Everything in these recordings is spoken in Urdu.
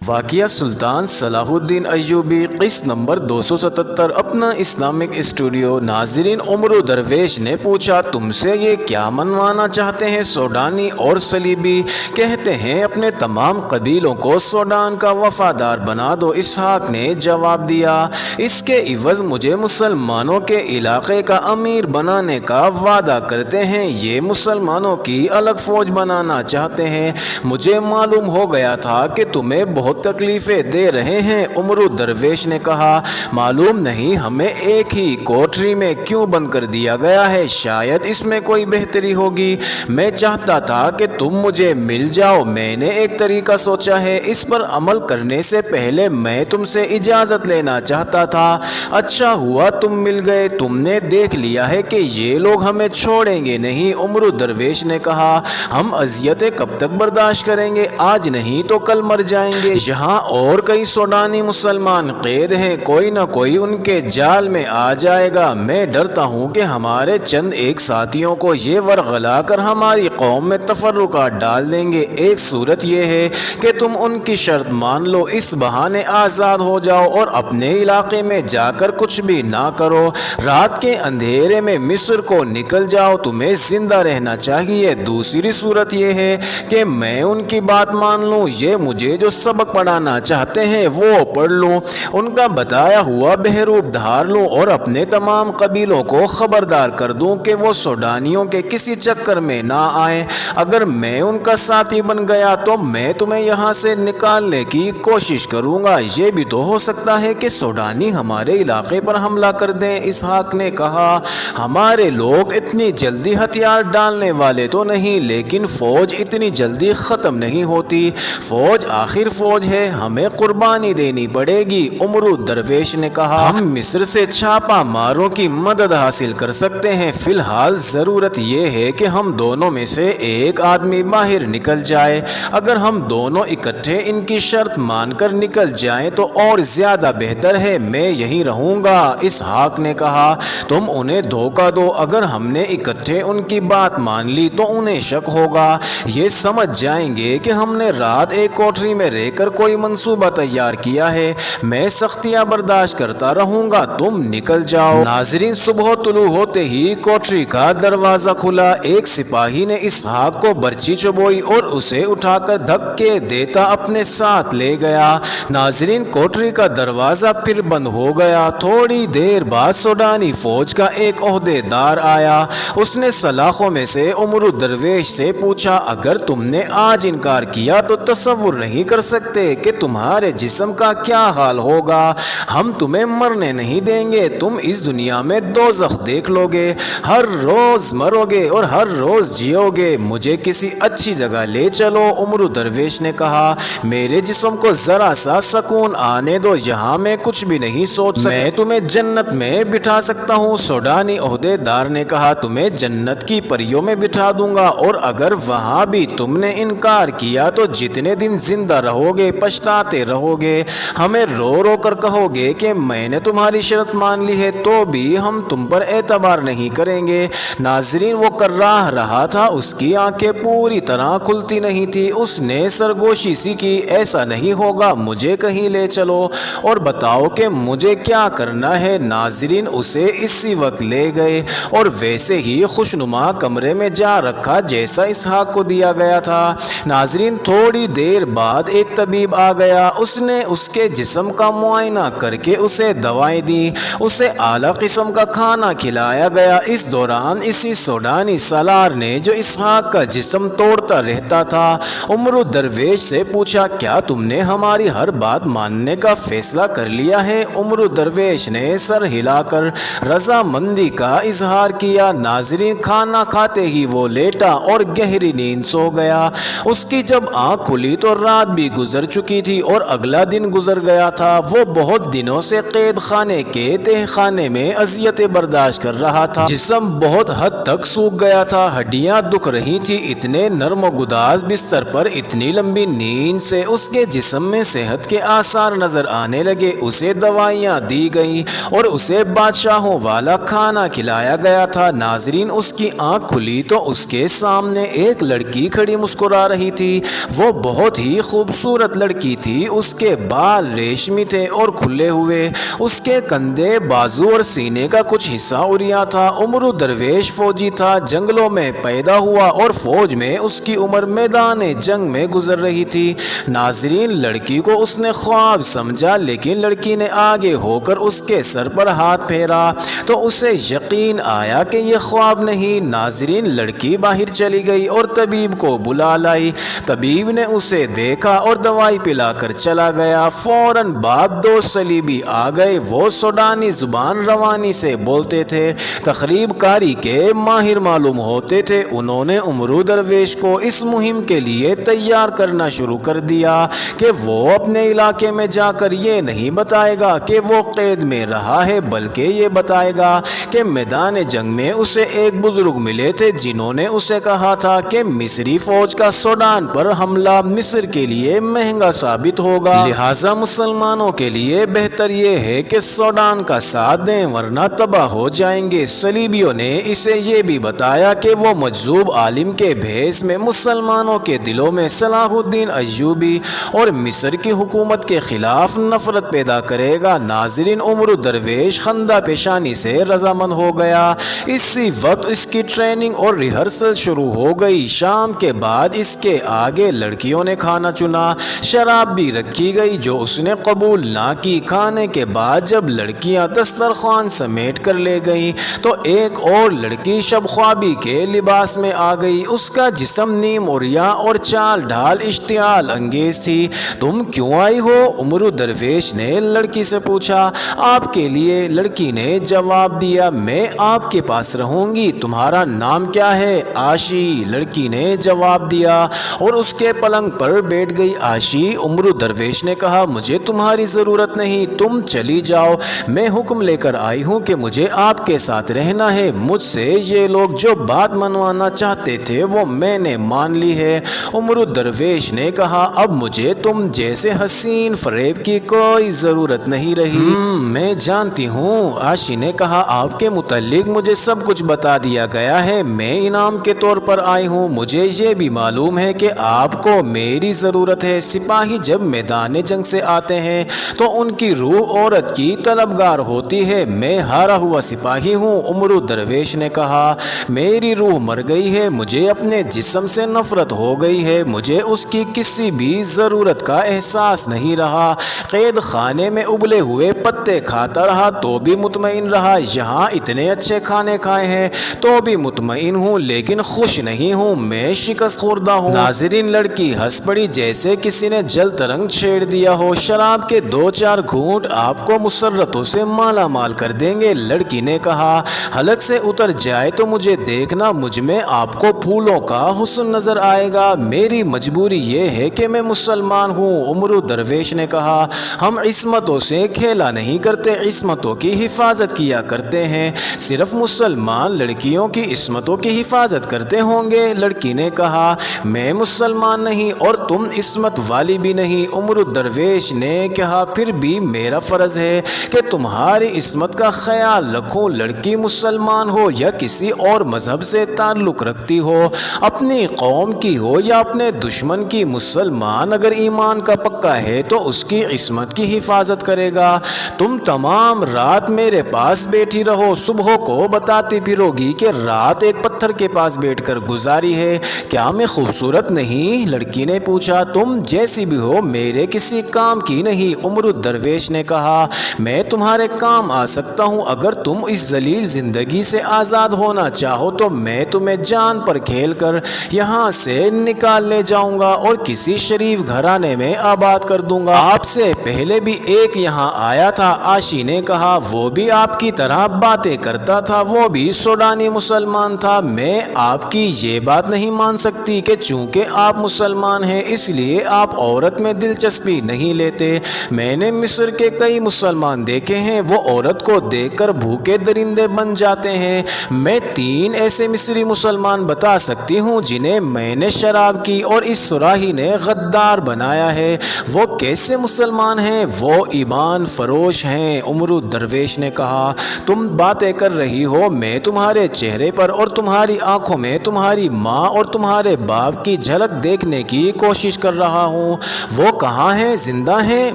واقعہ سلطان صلاح الدین ایوبی قسط نمبر 277 اپنا اسلامک اسٹوڈیو۔ ناظرین، عمرو درویش نے پوچھا تم سے یہ کیا منوانا چاہتے ہیں؟ سوڈانی اور صلیبی کہتے ہیں اپنے تمام قبیلوں کو سوڈان کا وفادار بنا دو۔ اسحاق نے جواب دیا اس کے عوض مجھے مسلمانوں کے علاقے کا امیر بنانے کا وعدہ کرتے ہیں، یہ مسلمانوں کی الگ فوج بنانا چاہتے ہیں۔ مجھے معلوم ہو گیا تھا کہ تمہیں بہت تکلیفیں دے رہے ہیں۔ عمرو درویش نے کہا معلوم نہیں ہمیں ایک ہی کوٹری میں کیوں بند کر دیا گیا ہے، شاید اس میں کوئی بہتری ہوگی۔ میں چاہتا تھا کہ تم مجھے مل جاؤ، میں نے ایک طریقہ سوچا ہے، اس پر عمل کرنے سے پہلے میں تم سے اجازت لینا چاہتا تھا۔ اچھا ہوا تم مل گئے، تم نے دیکھ لیا ہے کہ یہ لوگ ہمیں چھوڑیں گے نہیں۔ عمرو درویش نے کہا ہم اذیتیں کب تک برداشت کریں گے، آج نہیں تو کل مر جائیں گے۔ یہاں اور کئی سوڈانی مسلمان قید ہیں، کوئی نہ کوئی ان کے جال میں آ جائے گا۔ میں ڈرتا ہوں کہ ہمارے چند ایک ساتھیوں کو یہ ورغلا کر ہماری قوم میں تفرقات ڈال دیں گے۔ ایک صورت یہ ہے کہ تم ان کی شرط مان لو، اس بہانے آزاد ہو جاؤ اور اپنے علاقے میں جا کر کچھ بھی نہ کرو، رات کے اندھیرے میں مصر کو نکل جاؤ، تمہیں زندہ رہنا چاہیے۔ دوسری صورت یہ ہے کہ میں ان کی بات مان لوں، یہ مجھے جو سبق پڑھانا چاہتے ہیں وہ پڑھ لوں، ان کا بتایا ہوا بہروپ دھار لوں اور اپنے تمام قبیلوں کو خبردار کر دوں کہ وہ سوڈانیوں کے کسی چکر میں نہ آئیں۔ اگر میں ان کا ساتھی بن گیا تو میں تمہیں یہاں سے نکالنے کی کوشش کروں گا، یہ بھی تو ہو سکتا ہے کہ سوڈانی ہمارے علاقے پر حملہ کر دیں۔ اسحاق نے کہا ہمارے لوگ اتنی جلدی ہتھیار ڈالنے والے تو نہیں، لیکن فوج اتنی جلدی ختم نہیں ہوتی، فوج آخر فوج ہے، ہمیں قربانی دینی پڑے گی۔ عمرو درویش نے کہا ہم مصر سے چھاپا ماروں کی مدد حاصل کر سکتے ہیں، فی الحال ضرورت یہ ہے کہ ہم دونوں میں سے ایک آدمی باہر نکل جائے، اگر ہم دونوں اکٹھے ان کی شرط مان کر نکل جائیں تو اور زیادہ بہتر ہے، میں یہیں رہوں گا۔ اسحاق نے کہا تم انہیں دھوکہ دو، اگر ہم نے اکٹھے ان کی بات مان لی تو انہیں شک ہوگا، یہ سمجھ جائیں گے کہ ہم نے رات ایک کوٹری میں رہ کر کوئی منصوبہ تیار کیا ہے۔ میں سختیاں برداشت کرتا رہوں گا، تم نکل جاؤ۔ ناظرین، صبح طلوع ہوتے ہی کوٹری کا دروازہ کھلا، ایک سپاہی نے اسحاق کو برچی چبوئی اور اسے اٹھا کر دھکے دیتا اپنے ساتھ لے گیا۔ ناظرین، کوٹری کا دروازہ پھر بند ہو گیا۔ تھوڑی دیر بعد سوڈانی فوج کا ایک عہدے دار آیا، اس نے سلاخوں میں سے عمرو درویش سے پوچھا اگر تم نے آج انکار کیا تو تصور نہیں کر سکتے کہ تمہارے جسم کا کیا حال ہوگا، ہم تمہیں مرنے نہیں دیں گے، تم اس دنیا میں دوزخ دیکھ لو گے، ہر روز مرو گے اور ہر روز جیو گے، مجھے کسی اچھی جگہ لے چلو۔ عمرو درویش نے کہا میرے جسم کو ذرا سا سکون آنے دو، یہاں میں کچھ بھی نہیں سوچ سکتا، میں تمہیں جنت میں بٹھا سکتا ہوں۔ سوڈانی عہدے دار نے کہا تمہیں جنت کی پریوں میں بٹھا دوں گا، اور اگر وہاں بھی تم نے انکار کیا تو جتنے دن زندہ رہو گے پچھتاتے رہو گے، ہمیں رو رو کر کہو گے کہ میں نے تمہاری شرط مان لی ہے، تو بھی ہم تم پر اعتبار نہیں کریں گے۔ ناظرین، وہ کراہ رہا تھا، اس کی آنکھیں پوری طرح کھلتی نہیں تھی، اس نے سرگوشی سی کی ایسا نہیں ہوگا، مجھے کہیں لے چلو اور بتاؤ کہ مجھے کیا کرنا ہے۔ ناظرین، اسے اسی وقت لے گئے اور ویسے ہی خوشنما کمرے میں جا رکھا جیسا اسحاق کو دیا گیا تھا۔ ناظرین، تھوڑی دیر بعد ایک طبیب آ گیا، اس نے اس کے جسم کا معائنہ کر کے اسے دوائیں دیں، اسے اعلیٰ قسم کا کھانا کھلایا گیا۔ اس دوران اسی سوڈانی سالار نے جو اسحاق کا جسم توڑتا رہتا تھا عمرو درویش سے پوچھا کیا تم نے ہماری ہر بات ماننے کا فیصلہ کر لیا ہے؟ عمرو درویش نے سر ہلا کر رضامندی کا اظہار کیا۔ ناظرین، کھانا کھاتے ہی وہ لیٹا اور گہری نیند سو گیا، اس کی جب آنکھ کھلی تو رات بھی گزر چکی تھی اور اگلا دن گزر گیا تھا۔ وہ بہت دنوں سے قید خانے کے تہہ خانے میں اذیتیں برداشت کر رہا تھا، جسم بہت حد تک سوکھ گیا تھا، ہڈیاں دکھ رہی تھی، اتنے نرم و گداز بستر پر اتنی لمبی نیند سے اس کے جسم میں صحت کے آثار نظر آنے لگے۔ اسے دوائیاں دی گئیں اور اسے بادشاہوں والا کھانا کھلایا گیا تھا۔ ناظرین، اس کی آنکھ کھلی تو اس کے سامنے ایک لڑکی کھڑی مسکرا رہی تھی، وہ بہت ہی خوبصورت خوبصورت لڑکی تھی۔ اس کے بال ریشمی تھے اور کھلے ہوئے، اس کے کندھے، بازو اور سینے کا کچھ حصہ عریاں تھا۔ عمرو درویش فوجی تھا، جنگلوں میں پیدا ہوا اور فوج میں اس کی عمر میدان جنگ میں گزر رہی تھی۔ ناظرین، لڑکی کو اس نے خواب سمجھا، لیکن لڑکی نے آگے ہو کر اس کے سر پر ہاتھ پھیرا تو اسے یقین آیا کہ یہ خواب نہیں۔ ناظرین، لڑکی باہر چلی گئی اور طبیب کو بلا لائی۔ طبیب نے اسے دیکھا اور دوائی پلا کر چلا گیا۔ فوراً بعد دو صلیبی آ گئے، وہ سوڈانی زبان روانی سے بولتے تھے، تخریب کاری کے ماہر معلوم ہوتے تھے۔ انہوں نے عمرو درویش کو اس مہم کے لیے تیار کرنا شروع کر دیا کہ وہ اپنے علاقے میں جا کر یہ نہیں بتائے گا کہ وہ قید میں رہا ہے، بلکہ یہ بتائے گا کہ میدان جنگ میں اسے ایک بزرگ ملے تھے جنہوں نے اسے کہا تھا کہ مصری فوج کا سوڈان پر حملہ مصر کے لیے مہنگا ثابت ہوگا، لہٰذا مسلمانوں کے لیے بہتر یہ ہے کہ سوڈان کا ساتھ دیں ورنہ تباہ ہو جائیں گے۔ صلیبیوں نے اسے یہ بھی بتایا کہ وہ مجذوب عالم کے بھیس میں مسلمانوں کے دلوں میں صلاح الدین ایوبی اور مصر کی حکومت کے خلاف نفرت پیدا کرے گا۔ ناظرین، عمرو درویش خندہ پیشانی سے رضامند ہو گیا۔ اسی وقت اس کی ٹریننگ اور ریہرسل شروع ہو گئی۔ شام کے بعد اس کے آگے لڑکیوں نے کھانا چنا، شراب بھی رکھی گئی جو اس نے قبول نہ کی۔ کھانے کے بعد جب لڑکیاں دسترخوان سمیٹ کر لے گئیں تو ایک اور لڑکی شب خوابی کے لباس میں آ گئی۔ اس کا جسم نیم عریاں اور چال ڈھال اشتعال انگیز تھی۔ تم کیوں آئی ہو؟ عمرو درویش نے لڑکی سے پوچھا۔ آپ کے لیے، لڑکی نے جواب دیا۔ میں آپ کے پاس رہوں گی۔ تمہارا نام کیا ہے؟ عاشی، لڑکی نے جواب دیا اور اس کے پلنگ پر بیٹھ گئی۔ عاشی، عمرو درویش نے کہا، مجھے تمہاری ضرورت نہیں، تم چلی جاؤ۔ میں حکم لے کر آئی ہوں کہ مجھے آپ کے ساتھ رہنا ہے۔ مجھ سے یہ لوگ جو بات منوانا چاہتے تھے وہ میں نے مان لی ہے۔ عمرو درویش نے کہا، اب مجھے تم جیسے حسین فریب کی کوئی ضرورت نہیں رہی۔ میں جانتی ہوں، عاشی نے کہا، آپ کے متعلق مجھے سب کچھ بتا دیا گیا ہے۔ میں انعام کے طور پر آئی ہوں۔ مجھے یہ بھی معلوم ہے کہ آپ کو میری ضرورت ہے۔ سپاہی جب میدان جنگ سے آتے ہیں تو ان کی روح عورت کی طلبگار ہوتی ہے۔ میں ہارا ہوا سپاہی ہوں۔ عمرو درویش نے کہا، میری روح مر گئی ہے، مجھے اپنے جسم سے نفرت ہو گئی ہے، مجھے اس کی کسی بھی ضرورت کا احساس نہیں رہا۔ قید خانے میں ابلے ہوئے پتے کھاتا رہا تو بھی مطمئن رہا، یہاں اتنے اچھے کھانے کھائے ہیں تو بھی مطمئن ہوں، لیکن خوش نہیں ہوں، میں شکست خوردہ ہوں۔ ناظرین، لڑکی ہنس پڑی جیسے کسی نے جل ترنگ چھیڑ دیا ہو۔ شراب کے 2-4 گھونٹ آپ کو مسرتوں سے مالا مال کر دیں گے۔ لڑکی نے کہا، حلق سے اتر جائے تو مجھے دیکھنا، مجھ میں آپ کو پھولوں کا حسن نظر آئے گا۔ میری مجبوری یہ ہے کہ میں مسلمان ہوں۔ عمرو درویش نے کہا، ہم عصمتوں سے کھیلا نہیں کرتے، عصمتوں کی حفاظت کیا کرتے ہیں۔ صرف مسلمان لڑکیوں کی عصمتوں کی حفاظت کرتے ہوں گے؟ لڑکی نے کہا، میں مسلمان نہیں اور تم عصمت والی بھی نہیں۔ عمرو درویش نے کہا، پھر بھی میرا فرض ہے کہ تمہاری عصمت کا خیال رکھوں، لڑکی مسلمان ہو یا کسی اور مذہب سے تعلق رکھتی ہو، اپنی قوم کی ہو یا اپنے دشمن کی، مسلمان اگر ایمان کا پکا ہے تو اس کی عصمت کی حفاظت کرے گا۔ تم تمام رات میرے پاس بیٹھی رہو، صبح کو بتاتی پھرو گی کہ رات ایک پتھر کے پاس بیٹھ کر گزاری ہے، کیا میں خوبصورت نہیں؟ لڑکی نے پوچھا، تم جیسی بھی ہو میرے کسی کام کی نہیں۔ عمرو درویش نے کہا، میں تمہارے کام آ سکتا ہوں، اگر تم اس ذلیل زندگی سے آزاد ہونا چاہو تو میں تمہیں جان پر کھیل کر یہاں سے نکال لے جاؤں گا اور کسی شریف گھرانے میں آباد کر دوں گا۔ آپ سے پہلے بھی ایک یہاں آیا تھا، عاشی نے کہا، وہ بھی آپ کی طرح باتیں کرتا تھا، وہ بھی سوڈانی مسلمان تھا۔ میں آپ کی یہ بات نہیں مان سکتی کہ چونکہ آپ مسلمان ہیں اس لیے آپ عورت میں دلچسپی نہیں لیتے۔ میں نے مصر کے کئی مسلمان دیکھے ہیں، وہ عورت کو دیکھ کر بھوکے درندے بن جاتے ہیں۔ میں 3 ایسے مصری مسلمان بتا سکتی ہوں جنہیں میں نے شراب کی اور اس سراہی نے غدار بنایا ہے۔ وہ کیسے مسلمان ہیں؟ وہ ایمان فروش ہیں۔ عمرو درویش نے کہا، تم باتیں کر رہی ہو، میں تمہارے چہرے پر اور تمہاری آنکھوں میں تمہاری ماں اور تمہارے باپ کی جھلک دیکھنے کی کوشش کر رہا ہوں۔ ہوں۔ وہ کہاں ہیں؟ زندہ ہیں؟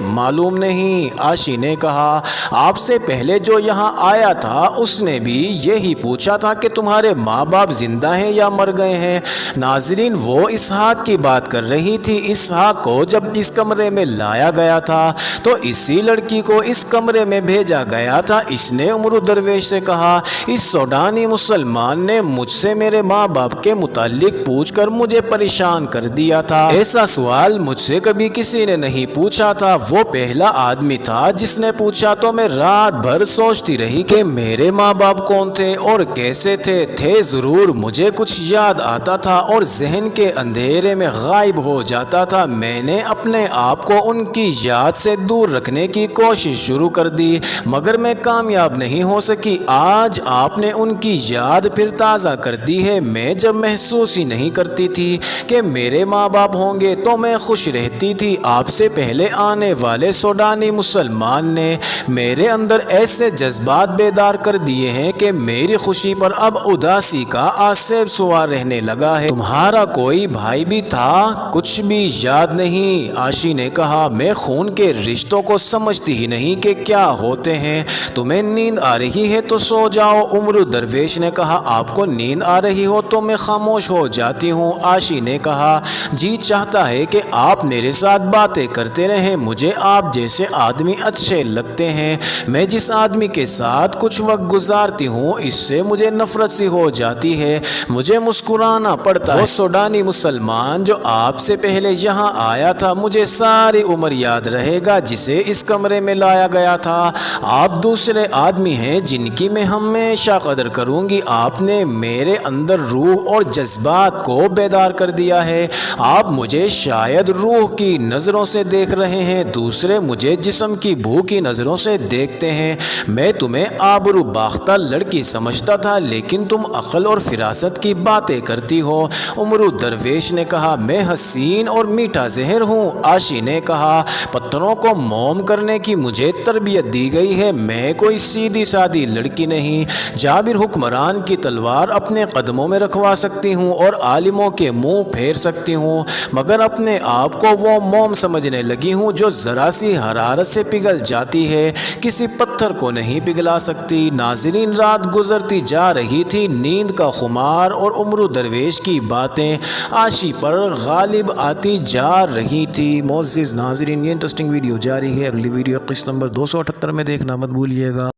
معلوم نہیں۔ عاشی نے کہا آپ سے پہلے جو یہاں آیا تھا اس نے بھی یہی پوچھا تھا کہ تمہارے ماں باپ زندہ ہیں یا مر گئے ہیں۔ ناظرین، وہ اسحاق کی بات کر رہی تھی۔ اسحاق کو جب اس کمرے میں لایا گیا تھا تو اسی لڑکی کو اس کمرے میں بھیجا گیا تھا۔ اس نے عمر درویش سے کہا اس سوڈانی مسلمان نے مجھ سے میرے ماں باپ کے متعلق پوچھ کر مجھے پریشان کر دیا تھا۔ ایسا سوال مجھ سے کبھی کسی نے نہیں پوچھا تھا۔ وہ پہلا آدمی تھا جس نے پوچھا تو میں رات بھر سوچتی رہی کہ میرے ماں باپ کون تھے اور کیسے تھے ضرور مجھے کچھ یاد آتا تھا اور ذہن کے اندھیرے میں غائب ہو جاتا تھا۔ میں نے اپنے آپ کو ان کی یاد سے دور رکھنے کی کوشش شروع کر دی مگر میں کامیاب نہیں ہو سکی۔ آج آپ نے ان کی یاد پھر تازہ کر دی ہے۔ میں جب محسوس ہی نہیں کرتی تھی کہ میرے ماں باپ ہوں گے تو میں خوش رہتی تھی۔ آپ سے پہلے آنے والے سوڈانی مسلمان نے میرے اندر ایسے جذبات بیدار کر دیے ہیں کہ میری خوشی پر اب اداسی کا آسیب سوار رہنے لگا ہے۔ تمہارا کوئی بھائی بھی تھا؟ کچھ بھی یاد نہیں؟ عاشی نے کہا میں خون کے رشتوں کو سمجھتی ہی نہیں کہ کیا ہوتے ہیں۔ تمہیں نیند آ رہی ہے تو سو جاؤ۔ عمر درویش نے کہا آپ کو نیند آ رہی ہو تو میں خاموش ہو جاتی ہوں۔ عاشی نے کہا جی چاہتا ہے کہ آپ میرے ساتھ باتیں کرتے رہیں، مجھے آپ جیسے آدمی اچھے لگتے ہیں۔ میں جس آدمی کے ساتھ کچھ وقت گزارتی ہوں اس سے مجھے نفرت سی ہو جاتی ہے، مجھے مسکرانا پڑتا ہے۔ وہ سوڈانی مسلمان جو آپ سے پہلے یہاں آیا تھا مجھے ساری عمر یاد رہے گا، جسے اس کمرے میں لایا گیا تھا۔ آپ دوسرے آدمی ہیں جن کی میں ہمیشہ قدر کروں گی۔ آپ نے میرے اندر روح اور جذبات کو بیدار کر دیا ہے۔ آپ مجھے شاید روح کی نظروں سے دیکھ رہے ہیں، دوسرے مجھے جسم کی بھوک کی نظروں سے دیکھتے ہیں۔ میں تمہیں آبرو باختہ لڑکی سمجھتا تھا لیکن تم عقل اور فراست کی باتیں کرتی ہو۔ عمر درویش نے کہا میں حسین اور میٹھا زہر ہوں۔ عاشی نے کہا پتھروں کو موم کرنے کی مجھے تربیت دی گئی ہے، میں کوئی سیدھی سادی لڑکی نہیں۔ جابر حکمران کی تلوار اپنے قدموں میں رکھوا سکتی ہوں اور عالموں کے منہ پھیر سکتی ہوں مگر اپنے آپ کو وہ موم سمجھنے لگی ہوں جو ذرا سی حرارت سے پگھل جاتی ہے، کسی پتھر کو نہیں پگھلا سکتی۔ ناظرین، رات گزرتی جا رہی تھی، نیند کا خمار اور عمر درویش کی باتیں عاشی پر غالب آتی جا رہی تھی۔ معزز ناظرین، یہ انٹرسٹنگ ویڈیو جاری ہے، اگلی ویڈیو قسط نمبر 278 میں دیکھنا مت بھولیے گا۔